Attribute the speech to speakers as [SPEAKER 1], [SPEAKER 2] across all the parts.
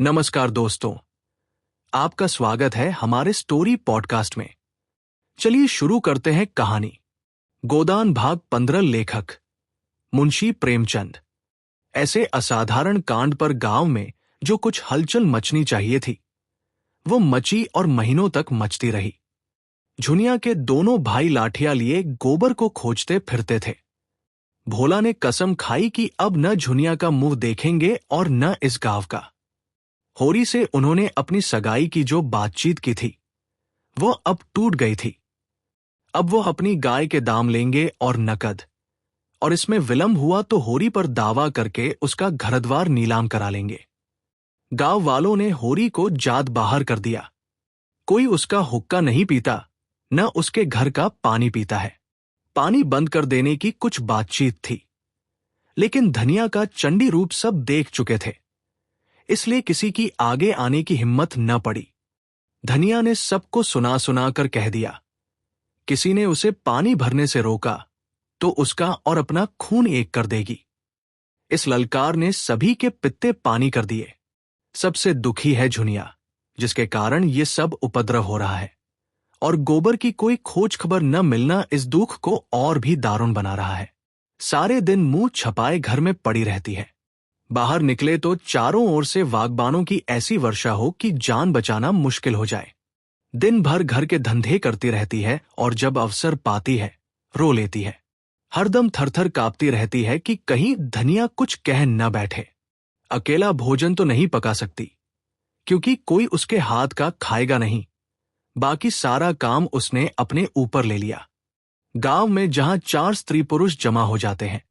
[SPEAKER 1] नमस्कार दोस्तों, आपका स्वागत है हमारे स्टोरी पॉडकास्ट में। चलिए शुरू करते हैं कहानी। गोदान भाग 15। लेखक मुंशी प्रेमचंद। ऐसे असाधारण कांड पर गांव में जो कुछ हलचल मचनी चाहिए थी, वो मची और महीनों तक मचती रही। झुनिया के दोनों भाई लाठियां लिए गोबर को खोजते फिरते थे। भोला ने कसम खाई कि अब न झुनिया का मुंह देखेंगे और न इस गांव का। होरी से उन्होंने अपनी सगाई की जो बातचीत की थी, वो अब टूट गई थी। अब वो अपनी गाय के दाम लेंगे और नकद, और इसमें विलंब हुआ तो होरी पर दावा करके उसका घरद्वार नीलाम करा लेंगे। गांव वालों ने होरी को जात बाहर कर दिया। कोई उसका हुक्का नहीं पीता, न उसके घर का पानी पीता है। पानी बंद कर देने की कुछ बातचीत थी, लेकिन धनिया का चंडी रूप सब देख चुके थे, इसलिए किसी की आगे आने की हिम्मत न पड़ी। धनिया ने सबको सुना सुना कर कह दिया। किसी ने उसे पानी भरने से रोका तो उसका और अपना खून एक कर देगी। इस ललकार ने सभी के पित्ते पानी कर दिए। सबसे दुखी है झुनिया, जिसके कारण ये सब उपद्रव हो रहा है, और गोबर की कोई खोज खबर न मिलना इस दुख को और भी दारुण बना रहा है। सारे दिन मुंह छपाए घर में पड़ी रहती है। बाहर निकले तो चारों ओर से वागबानों की ऐसी वर्षा हो कि जान बचाना मुश्किल हो जाए। दिन भर घर के धंधे करती रहती है, और जब अवसर पाती है रो लेती है। हरदम थरथर कांपती रहती है कि कहीं धनिया कुछ कह न बैठे। अकेला भोजन तो नहीं पका सकती, क्योंकि कोई उसके हाथ का खाएगा नहीं। बाकी सारा काम उसने अपने ऊपर ले लिया। गांव में जहां 4 स्त्री पुरुष जमा हो जाते हैं,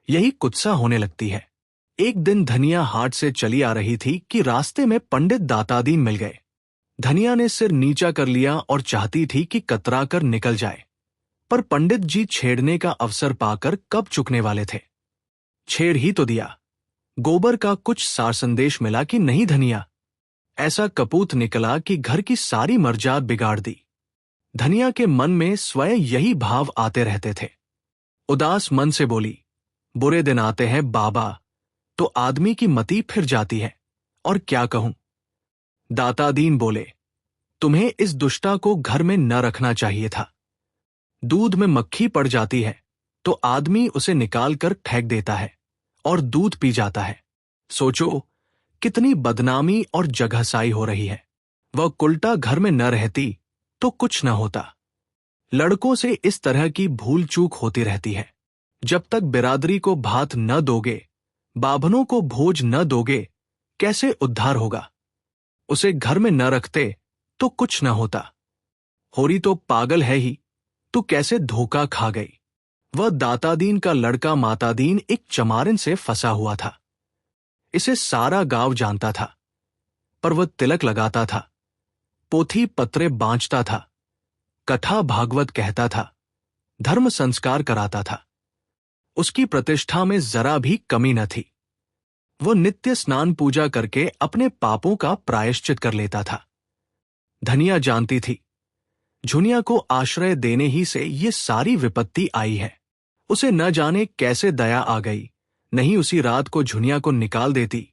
[SPEAKER 1] यही कुत्सा होने लगती है। एक दिन धनिया हाट से चली आ रही थी कि रास्ते में पंडित दातादीन मिल गए। धनिया ने सिर नीचा कर लिया और चाहती थी कि कतरा कर निकल जाए, पर पंडित जी छेड़ने का अवसर पाकर कब चुकने वाले थे। छेड़ ही तो दिया। गोबर का कुछ सार संदेश मिला कि नहीं धनिया। ऐसा कपूत निकला कि घर की सारी मर्जात बिगाड़ दी। धनिया के मन में स्वयं यही भाव आते रहते थे। उदास मन से बोली, बुरे दिन आते हैं बाबा, तो आदमी की मति फिर जाती है, और क्या कहूं। दातादीन बोले, तुम्हें इस दुष्टा को घर में न रखना चाहिए था। दूध में मक्खी पड़ जाती है तो आदमी उसे निकाल कर फेंक देता है और दूध पी जाता है। सोचो कितनी बदनामी और जगहसाई हो रही है। वह कुल्टा घर में न रहती तो कुछ न होता। लड़कों से इस तरह की भूल चूक होती रहती है। जब तक बिरादरी को भात न दोगे, बाभनों को भोज न दोगे, कैसे उद्धार होगा। उसे घर में न रखते तो कुछ न होता। होरी तो पागल है ही, तो कैसे धोखा खा गई। वह दातादीन का लड़का मातादीन एक चमारिन से फंसा हुआ था। इसे सारा गांव जानता था, पर वह तिलक लगाता था, पोथी पत्रे बांचता था, कथा भागवत कहता था, धर्म संस्कार कराता था। उसकी प्रतिष्ठा में जरा भी कमी न थी। वो नित्य स्नान पूजा करके अपने पापों का प्रायश्चित कर लेता था। धनिया जानती थी, झुनिया को आश्रय देने ही से ये सारी विपत्ति आई है। उसे न जाने कैसे दया आ गई। नहीं उसी रात को झुनिया को निकाल देती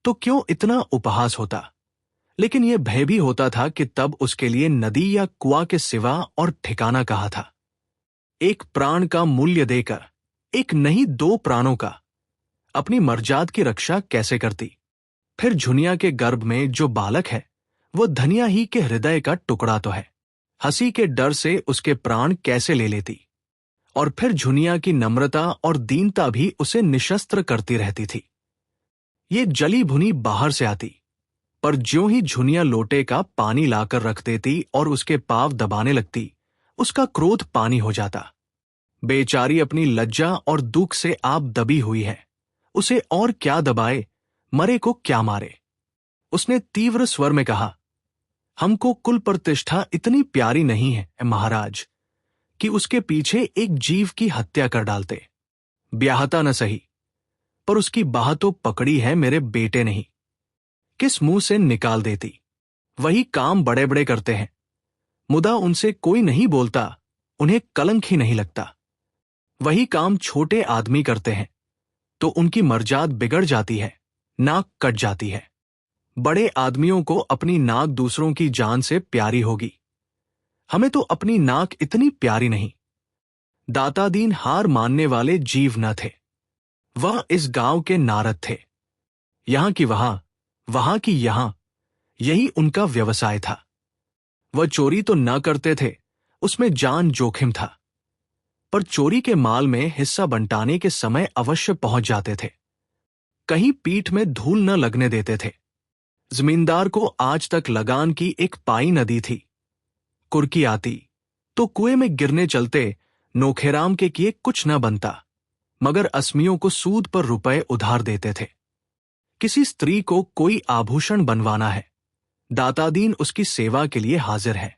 [SPEAKER 1] तो क्यों इतना उपहास होता। लेकिन यह भय भी होता था कि तब उसके लिए नदी या कुआं के सिवा और ठिकाना कहा था। एक प्राण का मूल्य देकर, एक नहीं 2 प्राणों का, अपनी मर्जाद की रक्षा कैसे करती। फिर झुनिया के गर्भ में जो बालक है, वो धनिया ही के हृदय का टुकड़ा तो है। हंसी के डर से उसके प्राण कैसे ले लेती। और फिर झुनिया की नम्रता और दीनता भी उसे निशस्त्र करती रहती थी। ये जली भुनी बाहर से आती, पर ज्यों ही झुनिया लोटे का पानी लाकर रख देती और उसके पांव दबाने लगती, उसका क्रोध पानी हो जाता। बेचारी अपनी लज्जा और दुख से आप दबी हुई है। उसे और क्या दबाए, मरे को क्या मारे। उसने तीव्र स्वर में कहा, हमको कुल प्रतिष्ठा इतनी प्यारी नहीं है महाराज, कि उसके पीछे एक जीव की हत्या कर डालते। ब्याहता न सही, पर उसकी बाह तो पकड़ी है मेरे बेटे नहीं। किस मुंह से निकाल देती। वही काम बड़े बड़े करते हैं, मुदा उनसे कोई नहीं बोलता, उन्हें कलंक ही नहीं लगता। वही काम छोटे आदमी करते हैं तो उनकी मर्जाद बिगड़ जाती है, नाक कट जाती है। बड़े आदमियों को अपनी नाक दूसरों की जान से प्यारी होगी, हमें तो अपनी नाक इतनी प्यारी नहीं। दातादीन हार मानने वाले जीव न थे। वह इस गांव के नारद थे। यहां की वहां की यहां, यही उनका व्यवसाय था। वह चोरी तो न करते थे, उसमें जान जोखिम था, पर चोरी के माल में हिस्सा बंटाने के समय अवश्य पहुंच जाते थे। कहीं पीठ में धूल न लगने देते थे। जमींदार को आज तक लगान की एक पाई नदी थी। कुर्की आती तो कुएं में गिरने चलते नोखेराम के किए कुछ न बनता, मगर असमियों को सूद पर रुपए उधार देते थे। किसी स्त्री को कोई आभूषण बनवाना है, दातादीन उसकी सेवा के लिए हाजिर है।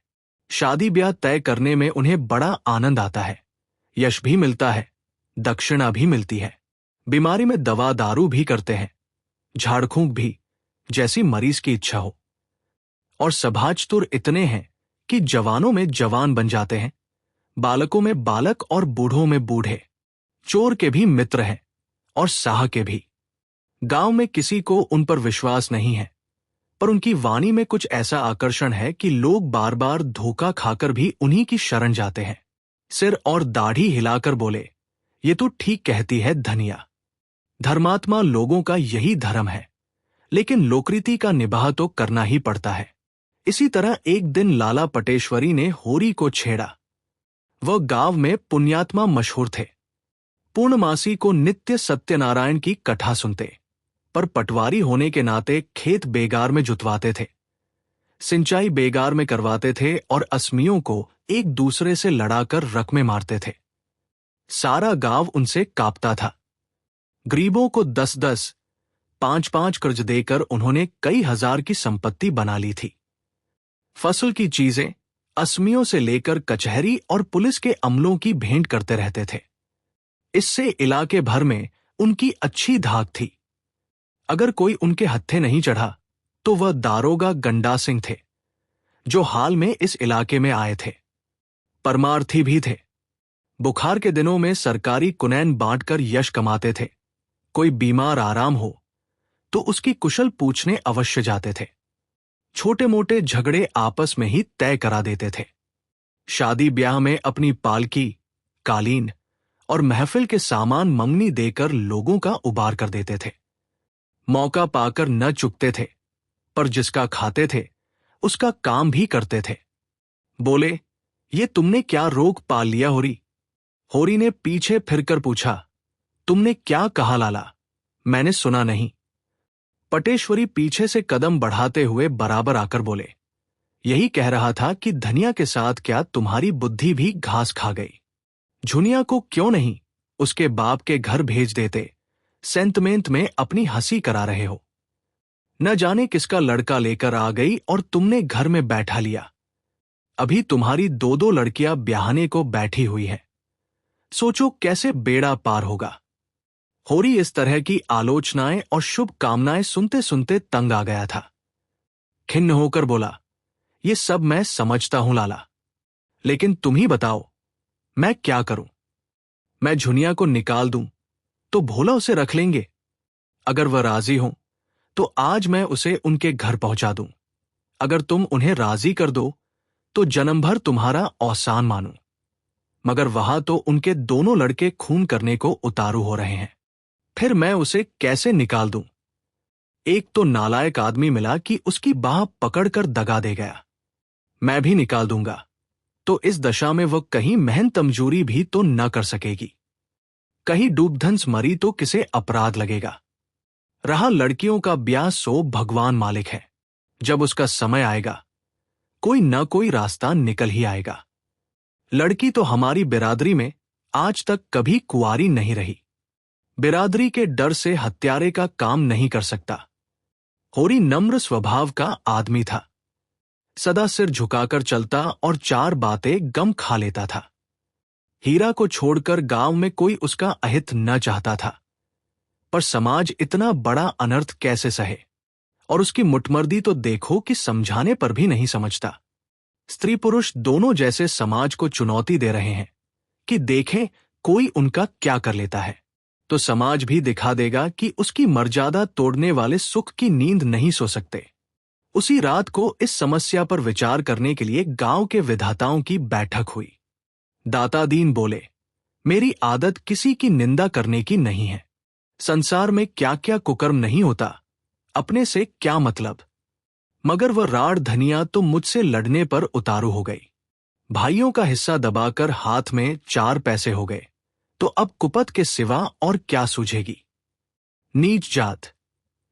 [SPEAKER 1] शादी ब्याह तय करने में उन्हें बड़ा आनंद आता है। यश भी मिलता है, दक्षिणा भी मिलती है। बीमारी में दवा दारू भी करते हैं, झाड़फूंक भी, जैसी मरीज की इच्छा हो। और सभाचतुर इतने हैं कि जवानों में जवान बन जाते हैं, बालकों में बालक और बूढ़ों में बूढ़े। चोर के भी मित्र हैं और साह के भी। गांव में किसी को उन पर विश्वास नहीं है, पर उनकी वाणी में कुछ ऐसा आकर्षण है कि लोग बार बार धोखा खाकर भी उन्हीं की शरण जाते हैं। सिर और दाढ़ी हिलाकर बोले, ये तो ठीक कहती है धनिया। धर्मात्मा लोगों का यही धर्म है, लेकिन लोकरीति का निबाह तो करना ही पड़ता है। इसी तरह एक दिन लाला पटेश्वरी ने होरी को छेड़ा। वह गांव में पुण्यात्मा मशहूर थे। पूर्णमासी को नित्य सत्यनारायण की कथा सुनते, पर पटवारी होने के नाते खेत बेगार में जुतवाते थे, सिंचाई बेगार में करवाते थे और असमियों को एक दूसरे से लड़ाकर रकमे मारते थे। सारा गांव उनसे कांपता था। गरीबों को 10-10, 5-5 कर्ज देकर उन्होंने कई हजार की संपत्ति बना ली थी। फसल की चीजें असमियों से लेकर कचहरी और पुलिस के अमलों की भेंट करते रहते थे। इससे इलाके भर में उनकी अच्छी धाक थी। अगर कोई उनके हत्थे नहीं चढ़ा तो वह दारोगा गंडा सिंह थे, जो हाल में इस इलाके में आए थे। परमार्थी भी थे। बुखार के दिनों में सरकारी कुनैन बांटकर यश कमाते थे। कोई बीमार आराम हो तो उसकी कुशल पूछने अवश्य जाते थे। छोटे मोटे झगड़े आपस में ही तय करा देते थे। शादी ब्याह में अपनी पालकी, कालीन और महफिल के सामान मंगनी देकर लोगों का उबार कर देते थे। मौका पाकर न चुकते थे, पर जिसका खाते थे उसका काम भी करते थे। बोले, ये तुमने क्या रोग पाल लिया होरी? होरी ने पीछे फिरकर पूछा, तुमने क्या कहा लाला? मैंने सुना नहीं। पटेश्वरी पीछे से कदम बढ़ाते हुए बराबर आकर बोले, यही कह रहा था कि धनिया के साथ क्या तुम्हारी बुद्धि भी घास खा गई? झुनिया को क्यों नहीं उसके बाप के घर भेज देते? सेंतमेंत में अपनी हंसी करा रहे हो। न जाने किसका लड़का लेकर आ गई और तुमने घर में बैठा लिया। अभी तुम्हारी 2-2 लड़कियां ब्याहने को बैठी हुई है। सोचो कैसे बेड़ा पार होगा। होरी इस तरह की आलोचनाएं और शुभ कामनाएं सुनते सुनते तंग आ गया था। खिन्न होकर बोला, ये सब मैं समझता हूं लाला, लेकिन तुम ही बताओ मैं क्या करूं? मैं झुनिया को निकाल दूं तो भोला उसे रख लेंगे। अगर वह राजी हो तो आज मैं उसे उनके घर पहुंचा दूं। अगर तुम उन्हें राजी कर दो तो जन्म भर तुम्हारा औसान मानूं। मगर वहां तो उनके दोनों लड़के खून करने को उतारू हो रहे हैं। फिर मैं उसे कैसे निकाल दूं? एक तो नालायक आदमी मिला कि उसकी बाह पकड़कर दगा दे गया। मैं भी निकाल दूंगा तो इस दशा में वह कहीं मेहनत मजूरी भी तो न कर सकेगी। कहीं डूबधंस मरी तो किसे अपराध लगेगा। रहा लड़कियों का ब्याह, सो भगवान मालिक है। जब उसका समय आएगा कोई न कोई रास्ता निकल ही आएगा। लड़की तो हमारी बिरादरी में आज तक कभी कुंवारी नहीं रही। बिरादरी के डर से हत्यारे का काम नहीं कर सकता। होरी नम्र स्वभाव का आदमी था। सदा सिर झुकाकर चलता और 4 बातें गम खा लेता था। हीरा को छोड़कर गांव में कोई उसका अहित न चाहता था, पर समाज इतना बड़ा अनर्थ कैसे सहे? और उसकी मुटमर्दी तो देखो कि समझाने पर भी नहीं समझता। स्त्री पुरुष दोनों जैसे समाज को चुनौती दे रहे हैं कि देखें कोई उनका क्या कर लेता है। तो समाज भी दिखा देगा कि उसकी मर्यादा तोड़ने वाले सुख की नींद नहीं सो सकते। उसी रात को इस समस्या पर विचार करने के लिए गांव के विधाताओं की बैठक हुई। दाता दीन बोले, मेरी आदत किसी की निंदा करने की नहीं है। संसार में क्या क्या कुकर्म नहीं होता, अपने से क्या मतलब। मगर वह राड़ धनिया तो मुझसे लड़ने पर उतारू हो गई। भाइयों का हिस्सा दबाकर हाथ में 4 पैसे हो गए, तो अब कुपत के सिवा और क्या सूझेगी। नीच जात,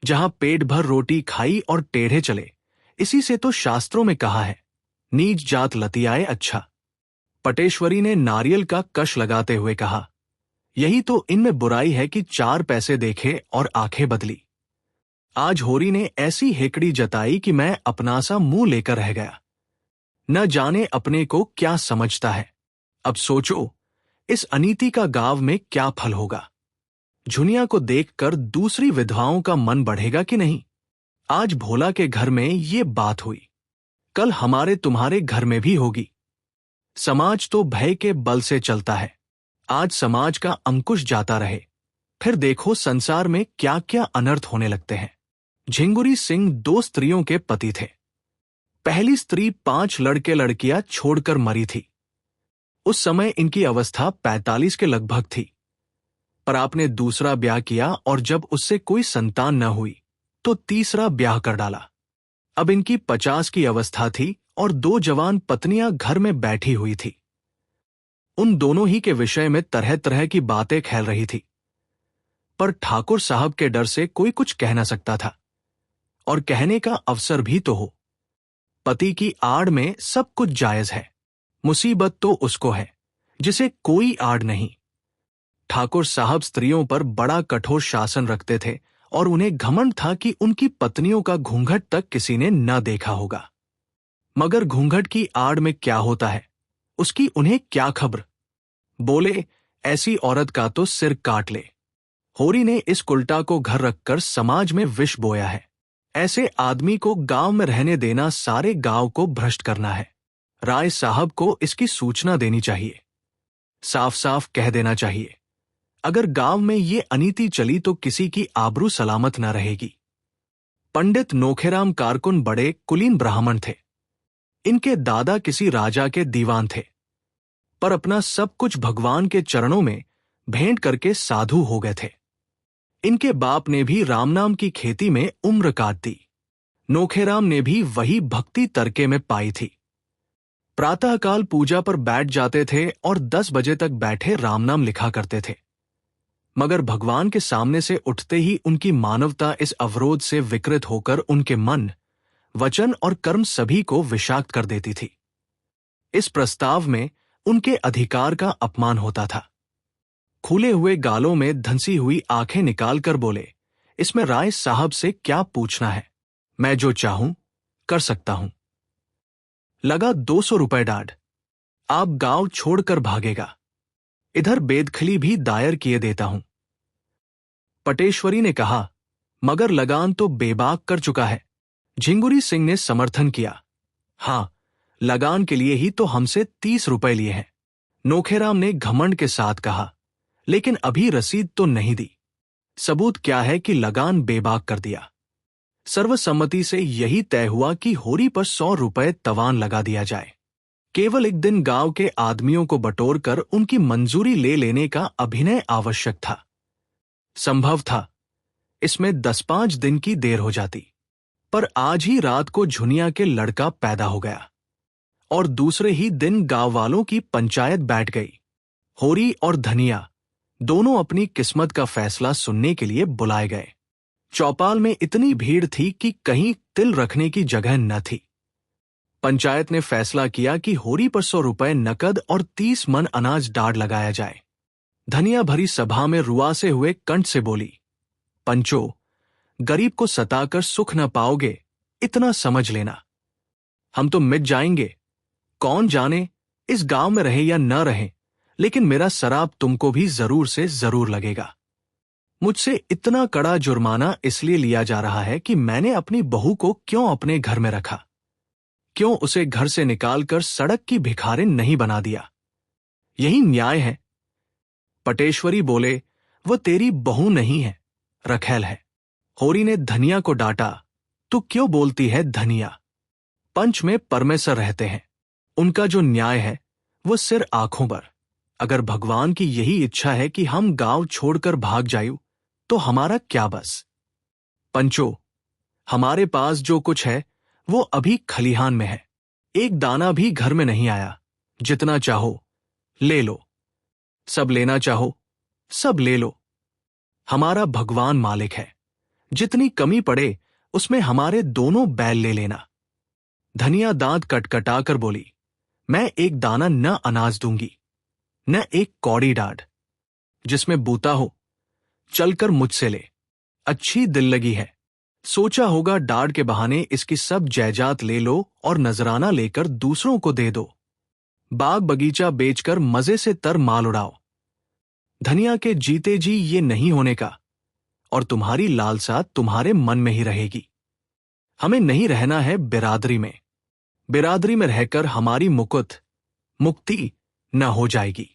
[SPEAKER 1] जहां पेट भर रोटी खाई और टेढ़े चले, इसी से तो शास्त्रों में कहा है, नीच जात लतियाए अच्छा। पटेश्वरी ने नारियल का कश लगाते हुए कहा, यही तो इनमें बुराई है कि 4 पैसे देखे और आंखें बदली। आज होरी ने ऐसी हेकड़ी जताई कि मैं अपना सा मुंह लेकर रह गया। न जाने अपने को क्या समझता है। अब सोचो, इस अनीति का गांव में क्या फल होगा। झुनिया को देखकर दूसरी विधवाओं का मन बढ़ेगा कि नहीं। आज भोला के घर में ये बात हुई, कल हमारे तुम्हारे घर में भी होगी। समाज तो भय के बल से चलता है। आज समाज का अंकुश जाता रहे, फिर देखो संसार में क्या क्या अनर्थ होने लगते हैं। झिंगुरी सिंह 2 स्त्रियों के पति थे। पहली स्त्री 5 लड़के लड़कियां छोड़कर मरी थी। उस समय इनकी अवस्था 45 के लगभग थी। पर आपने दूसरा ब्याह किया और जब उससे कोई संतान न हुई तो तीसरा ब्याह कर डाला। अब इनकी 50 की अवस्था थी और 2 जवान पत्नियां घर में बैठी हुई थी। उन दोनों ही के विषय में तरह तरह की बातें खेल रही थी, पर ठाकुर साहब के डर से कोई कुछ कह न सकता था, और कहने का अवसर भी तो हो। पति की आड़ में सब कुछ जायज है, मुसीबत तो उसको है जिसे कोई आड़ नहीं। ठाकुर साहब स्त्रियों पर बड़ा कठोर शासन रखते थे और उन्हें घमंड था कि उनकी पत्नियों का घूंघट तक किसी ने न देखा होगा। मगर घूंघट की आड़ में क्या होता है, उसकी उन्हें क्या खबर। बोले, ऐसी औरत का तो सिर काट ले। होरी ने इस कुल्टा को घर रखकर समाज में विष बोया है। ऐसे आदमी को गांव में रहने देना सारे गांव को भ्रष्ट करना है। राय साहब को इसकी सूचना देनी चाहिए। साफ साफ कह देना चाहिए, अगर गांव में ये अनीति चली तो किसी की आबरू सलामत न रहेगी। पंडित नोखेराम कारकुन बड़े कुलीन ब्राह्मण थे। इनके दादा किसी राजा के दीवान थे, पर अपना सब कुछ भगवान के चरणों में भेंट करके साधु हो गए थे। इनके बाप ने भी राम नाम की खेती में उम्र काट दी। नोखेराम ने भी वही भक्ति तरके में पाई थी। प्रातःकाल पूजा पर बैठ जाते थे और 10 बजे तक बैठे राम नाम लिखा करते थे। मगर भगवान के सामने से उठते ही उनकी मानवता इस अवरोध से विकृत होकर उनके मन, वचन और कर्म सभी को विषाक्त कर देती थी। इस प्रस्ताव में उनके अधिकार का अपमान होता था। खुले हुए गालों में धंसी हुई आंखें निकालकर बोले, इसमें राय साहब से क्या पूछना है, मैं जो चाहूं कर सकता हूं। लगा 200 रुपए डाढ़। आप गांव छोड़कर भागेगा। इधर बेदखली भी दायर किए देता हूं। पटेश्वरी ने कहा, मगर लगान तो बेबाक कर चुका है। झिंगुरी सिंह ने समर्थन किया, हां, लगान के लिए ही तो हमसे 30 रुपए लिए हैं। नोखेराम ने घमंड के साथ कहा, लेकिन अभी रसीद तो नहीं दी। सबूत क्या है कि लगान बेबाक कर दिया। सर्वसम्मति से यही तय हुआ कि होरी पर 100 रुपए तवान लगा दिया जाए। केवल एक दिन गांव के आदमियों को बटोरकर उनकी मंजूरी ले लेने का अभिनय आवश्यक था। संभव था इसमें 10-5 दिन की देर हो जाती, पर आज ही रात को झुनिया के लड़का पैदा हो गया और दूसरे ही दिन गांव वालों की पंचायत बैठ गई। होरी और धनिया दोनों अपनी किस्मत का फैसला सुनने के लिए बुलाए गए। चौपाल में इतनी भीड़ थी कि कहीं तिल रखने की जगह न थी। पंचायत ने फैसला किया कि होरी पर 100 रुपए नकद और 30 मन अनाज डाढ़ लगाया जाए। धनिया भरी सभा में रुआसे हुए कंठ से बोली, पंचो, गरीब को सताकर सुख न पाओगे, इतना समझ लेना। हम तो मिट जाएंगे। कौन जाने इस गांव में रहे या न रहे, लेकिन मेरा शराब तुमको भी जरूर से जरूर लगेगा। मुझसे इतना कड़ा जुर्माना इसलिए लिया जा रहा है कि मैंने अपनी बहू को क्यों अपने घर में रखा, क्यों उसे घर से निकालकर सड़क की भिखारिन नहीं बना दिया। यही न्याय है। पटेश्वरी बोले, वो तेरी बहू नहीं है, रखैल है। होरी ने धनिया को डांटा, तू क्यों बोलती है धनिया? पंच में परमेश्वर रहते हैं, उनका जो न्याय है वो सिर आंखों पर। अगर भगवान की यही इच्छा है कि हम गांव छोड़कर भाग जायूं, तो हमारा क्या बस। पंचो, हमारे पास जो कुछ है वो अभी खलिहान में है, एक दाना भी घर में नहीं आया। जितना चाहो ले लो, सब लेना चाहो सब ले लो। हमारा भगवान मालिक है, जितनी कमी पड़े उसमें हमारे दोनों बैल ले लेना। धनिया दांत कटकटाकर बोली, मैं एक दाना न अनाज दूंगी, न एक कौड़ी डाढ़। जिसमें बूता हो चलकर मुझसे ले, अच्छी दिल लगी है। सोचा होगा डाढ़ के बहाने इसकी सब जायदाद ले लो और नजराना लेकर दूसरों को दे दो। बाग बगीचा बेचकर मजे से तर माल उड़ाओ। धनिया के जीते जी ये नहीं होने का, और तुम्हारी लालसा तुम्हारे मन में ही रहेगी। हमें नहीं रहना है बिरादरी में। बिरादरी में रहकर हमारी मुक्ति न हो जाएगी।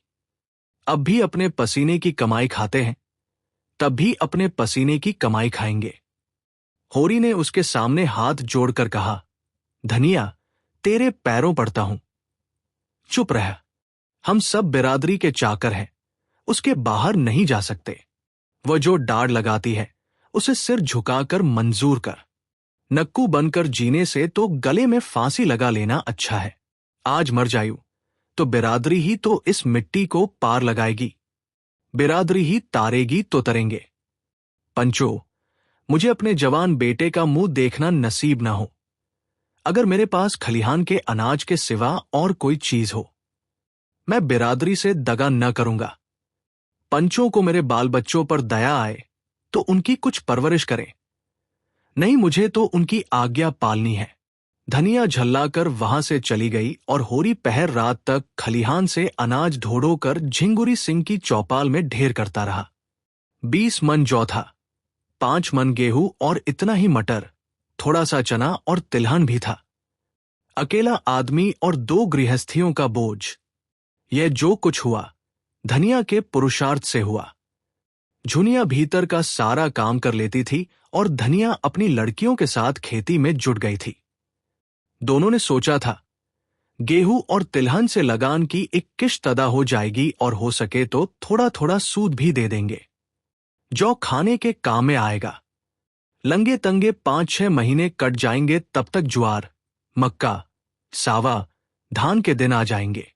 [SPEAKER 1] अब भी अपने पसीने की कमाई खाते हैं, तब भी अपने पसीने की कमाई खाएंगे। होरी ने उसके सामने हाथ जोड़कर कहा, धनिया, तेरे पैरों पड़ता हूं, चुप रह। हम सब बिरादरी के चाकर हैं, उसके बाहर नहीं जा सकते। वह जो डाढ़ लगाती है उसे सिर झुकाकर मंजूर कर। नक्कू बनकर जीने से तो गले में फांसी लगा लेना अच्छा है। आज मर जायूं तो बिरादरी ही तो इस मिट्टी को पार लगाएगी, बिरादरी ही तारेगी तो तरेंगे। पंचो, मुझे अपने जवान बेटे का मुंह देखना नसीब ना हो। अगर मेरे पास खलिहान के अनाज के सिवा और कोई चीज हो, मैं बिरादरी से दगा न करूंगा। पंचों को मेरे बाल बच्चों पर दया आए तो उनकी कुछ परवरिश करें, नहीं मुझे तो उनकी आज्ञा पालनी है। धनिया झल्लाकर वहां से चली गई और होरी पहर रात तक खलिहान से अनाज ढोड़ोकर झिंगुरी सिंह की चौपाल में ढेर करता रहा। 20 मन जौ था, 5 मन गेहूं और इतना ही मटर, थोड़ा सा चना और तिलहन भी था। अकेला आदमी और 2 गृहस्थियों का बोझ। यह जो कुछ हुआ धनिया के पुरुषार्थ से हुआ। झुनिया भीतर का सारा काम कर लेती थी और धनिया अपनी लड़कियों के साथ खेती में जुट गई थी। दोनों ने सोचा था, गेहूं और तिलहन से लगान की एक किश्त अदा हो जाएगी और हो सके तो थोड़ा थोड़ा सूद भी दे देंगे। जौ खाने के काम में आएगा। लंगे तंगे 5-6 महीने कट जाएंगे, तब तक ज्वार, मक्का, सावा, धान के दिन आ जाएंगे।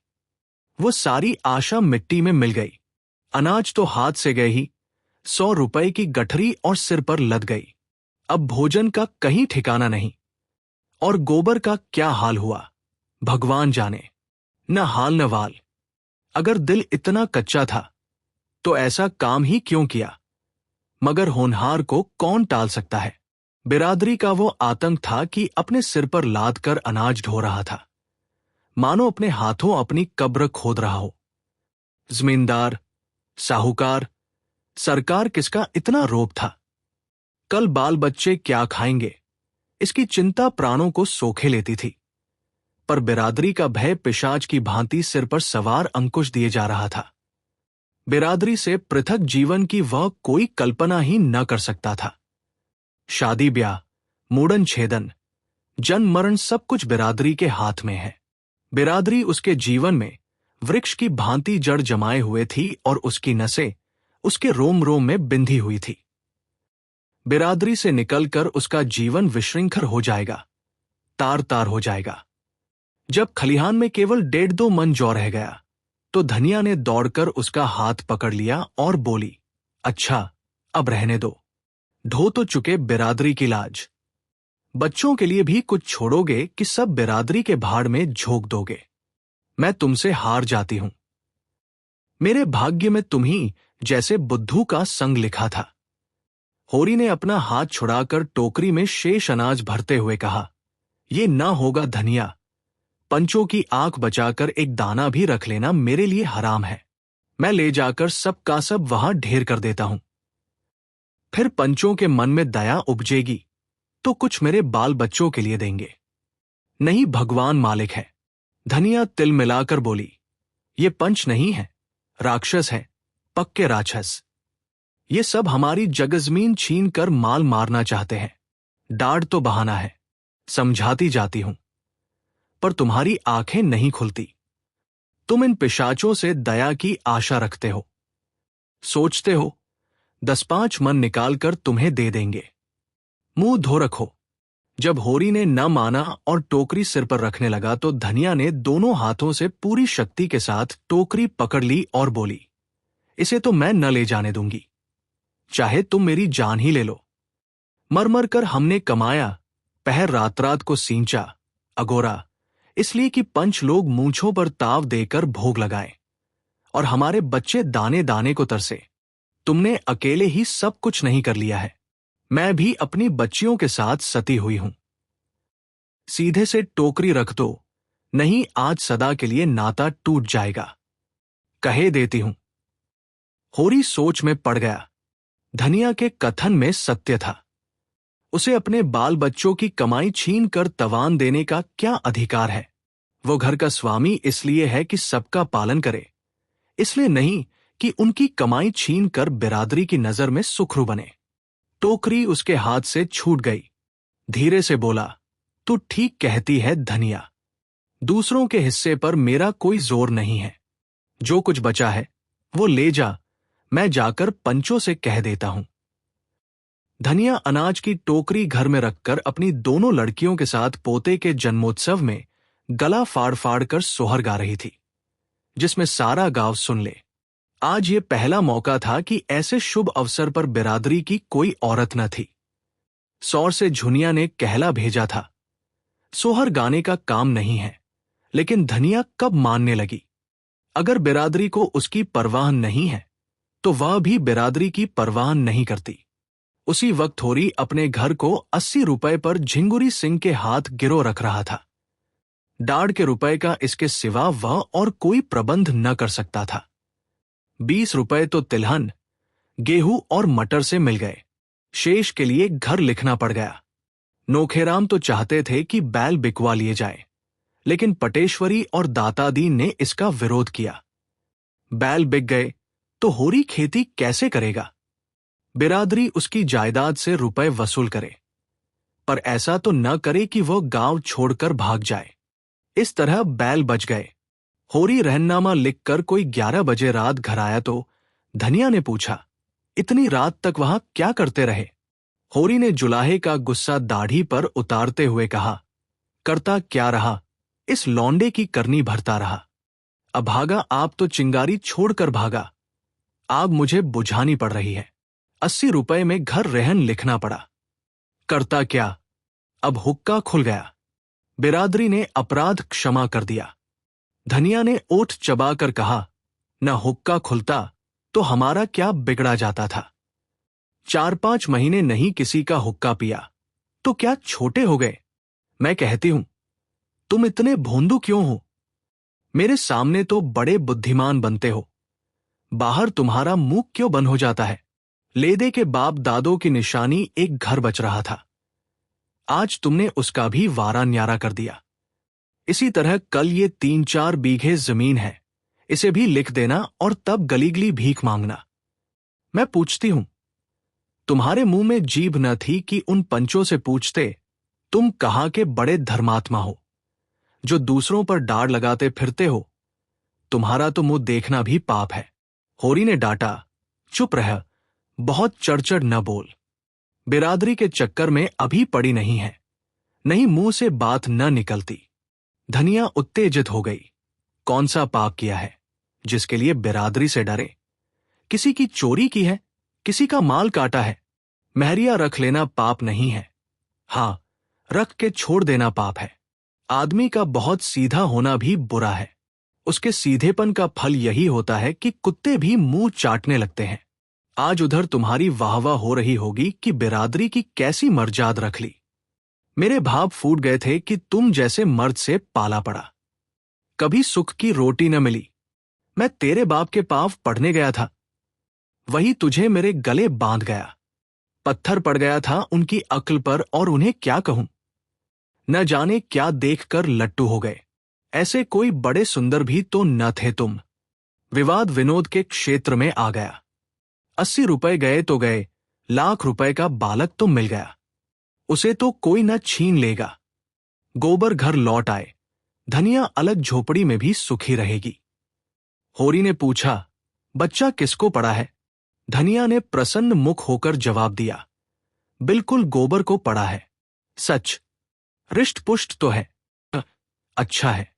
[SPEAKER 1] वो सारी आशा मिट्टी में मिल गई। अनाज तो हाथ से गए ही, 100 रुपए की गठरी और सिर पर लद गई। अब भोजन का कहीं ठिकाना नहीं। और गोबर का क्या हाल हुआ भगवान जाने, न हाल न वाल। अगर दिल इतना कच्चा था तो ऐसा काम ही क्यों किया? मगर होनहार को कौन टाल सकता है? बिरादरी का वो आतंक था कि अपने सिर पर लाद कर अनाज ढो रहा था, मानो अपने हाथों अपनी कब्र खोद रहा हो। जमींदार, साहूकार, सरकार किसका इतना रोब था? कल बाल बच्चे क्या खाएंगे, इसकी चिंता प्राणों को सोखे लेती थी। पर बिरादरी का भय पिशाच की भांति सिर पर सवार अंकुश दिए जा रहा था। बिरादरी से पृथक जीवन की वह कोई कल्पना ही न कर सकता था। शादी ब्याह, मूड़न छेदन, जन्म मरण सब कुछ बिरादरी के हाथ में है। बिरादरी उसके जीवन में वृक्ष की भांति जड़ जमाए हुए थी और उसकी नसें उसके रोम रोम में बिंधी हुई थी। बिरादरी से निकलकर उसका जीवन विशृंखल हो जाएगा, तार तार हो जाएगा। जब खलिहान में केवल 1.5-2 मन जौ रह गया तो धनिया ने दौड़कर उसका हाथ पकड़ लिया और बोली, अच्छा अब रहने दो, ढो तो चुके बिरादरी की लाज। बच्चों के लिए भी कुछ छोड़ोगे कि सब बिरादरी के भाड़ में झोंक दोगे? मैं तुमसे हार जाती हूं। मेरे भाग्य में तुम्ही जैसे बुद्धू का संग लिखा था। होरी ने अपना हाथ छुड़ाकर टोकरी में शेष अनाज भरते हुए कहा, ये ना होगा धनिया। पंचों की आंख बचाकर एक दाना भी रख लेना मेरे लिए हराम है। मैं ले जाकर सब का सब वहां ढेर कर देता हूं। फिर पंचों के मन में दया उपजेगी तो कुछ मेरे बाल बच्चों के लिए देंगे। नहीं, भगवान मालिक है। धनिया तिल मिलाकर बोली, ये पंच नहीं है, राक्षस है, पक्के राक्षस। ये सब हमारी जगजमीन छीन कर माल मारना चाहते हैं। डांट तो बहाना है, समझाती जाती हूं, पर तुम्हारी आंखें नहीं खुलती। तुम इन पिशाचों से दया की आशा रखते हो। सोचते हो 10-5 मन निकालकर तुम्हें दे देंगे। मुंह धो रखो। जब होरी ने न माना और टोकरी सिर पर रखने लगा तो धनिया ने दोनों हाथों से पूरी शक्ति के साथ टोकरी पकड़ ली और बोली, इसे तो मैं न ले जाने दूंगी, चाहे तुम मेरी जान ही ले लो। मर मर कर हमने कमाया, पहर रात रात को सींचा, अगोरा, इसलिए कि पंच लोग मूंछों पर ताव देकर भोग लगाए और हमारे बच्चे दाने दाने को तरसे। तुमने अकेले ही सब कुछ नहीं कर लिया है, मैं भी अपनी बच्चियों के साथ सती हुई हूं। सीधे से टोकरी रख दो, नहीं आज सदा के लिए नाता टूट जाएगा, कहे देती हूं। होरी सोच में पड़ गया। धनिया के कथन में सत्य था। उसे अपने बाल बच्चों की कमाई छीन कर तवान देने का क्या अधिकार है? वो घर का स्वामी इसलिए है कि सबका पालन करे, इसलिए नहीं कि उनकी कमाई छीन कर बिरादरी की नजर में सुखरू बने। टोकरी उसके हाथ से छूट गई। धीरे से बोला, तू ठीक कहती है धनिया, दूसरों के हिस्से पर मेरा कोई जोर नहीं है। जो कुछ बचा है वो ले जा, मैं जाकर पंचों से कह देता हूं। धनिया अनाज की टोकरी घर में रखकर अपनी दोनों लड़कियों के साथ पोते के जन्मोत्सव में गला फाड़ फाड़ कर सोहर गा रही थी, जिसमें सारा गांव सुन ले। आज ये पहला मौका था कि ऐसे शुभ अवसर पर बिरादरी की कोई औरत न थी। सौर से झुनिया ने कहला भेजा था, सोहर गाने का काम नहीं है, लेकिन धनिया कब मानने लगी? अगर बिरादरी को उसकी परवाह नहीं है तो वह भी बिरादरी की परवाह नहीं करती। उसी वक्त होरी अपने घर को 80 रुपए पर झिंगुरी सिंह के हाथ गिरो रख रहा था। डाढ़ के रुपए का इसके सिवा वह और कोई प्रबंध न कर सकता था। 20 रुपए तो तिलहन, गेहूं और मटर से मिल गए। शेष के लिए घर लिखना पड़ गया। नोखेराम तो चाहते थे कि बैल बिकवा लिए जाए, लेकिन पटेश्वरी और दातादीन ने इसका विरोध किया। बैल बिक गए तो होरी खेती कैसे करेगा? बिरादरी उसकी जायदाद से रुपए वसूल करे, पर ऐसा तो न करे कि वह गांव छोड़कर भाग जाए। इस तरह बैल बच गए। होरी रहननामा लिखकर कोई 11 बजे रात घर आया तो धनिया ने पूछा, इतनी रात तक वहां क्या करते रहे? होरी ने जुलाहे का गुस्सा दाढ़ी पर उतारते हुए कहा, करता क्या रहा, इस लौंडे की करनी भरता रहा। अभागा आप तो चिंगारी छोड़कर भागा। आग मुझे बुझानी पड़ रही है। 80 रुपए में घर रहन लिखना पड़ा। करता क्या? अब हुक्का खुल गया। बिरादरी ने अपराध क्षमा कर दिया। धनिया ने ओठ चबाकर कहा, न हुक्का खुलता तो हमारा क्या बिगड़ा जाता था। 4-5 महीने नहीं किसी का हुक्का पिया तो क्या छोटे हो गए? मैं कहती हूं, तुम इतने भोंदू क्यों हो? मेरे सामने तो बड़े बुद्धिमान बनते हो, बाहर तुम्हारा मुंह क्यों बंद हो जाता है? लेदे के बाप दादों की निशानी एक घर बच रहा था, आज तुमने उसका भी वारा न्यारा कर दिया। इसी तरह कल ये 3-4 बीघे जमीन है, इसे भी लिख देना और तब गलीगली भीख मांगना। मैं पूछती हूं, तुम्हारे मुंह में जीभ न थी कि उन पंचों से पूछते, तुम कहां के बड़े धर्मात्मा हो जो दूसरों पर डाढ़ लगाते फिरते हो? तुम्हारा तो मुंह देखना भी पाप है। होरी ने डांटा, चुप रह, बहुत चढ़-चढ़ न बोल। बिरादरी के चक्कर में अभी पड़ी नहीं है, नहीं मुंह से बात न निकलती। धनिया उत्तेजित हो गई। कौन सा पाप किया है जिसके लिए बिरादरी से डरे? किसी की चोरी की है, किसी का माल काटा है? महरिया रख लेना पाप नहीं है, हां, रख के छोड़ देना पाप है। आदमी का बहुत सीधा होना भी बुरा है। उसके सीधेपन का फल यही होता है कि कुत्ते भी मुंह चाटने लगते हैं। आज उधर तुम्हारी वाहवाह हो रही होगी कि बिरादरी की कैसी मर्जाद रख ली। मेरे भाव फूट गए थे कि तुम जैसे मर्द से पाला पड़ा। कभी सुख की रोटी न मिली। मैं तेरे बाप के पांव पड़ने गया था, वही तुझे मेरे गले बांध गया। पत्थर पड़ गया था उनकी अक्ल पर और उन्हें क्या कहूं? न जाने क्या देखकर लट्टू हो गए। ऐसे कोई बड़े सुंदर भी तो न थे तुम। विवाद विनोद के क्षेत्र में आ गया। 80 रुपए गए तो गए, लाख रुपए का बालक तो मिल गया। उसे तो कोई न छीन लेगा। गोबर घर लौट आए। धनिया अलग झोपड़ी में भी सुखी रहेगी। होरी ने पूछा, बच्चा किसको पड़ा है? धनिया ने प्रसन्न मुख होकर जवाब दिया, बिल्कुल गोबर को पड़ा है। सच, रिष्ट पुष्ट तो है। अच्छा है।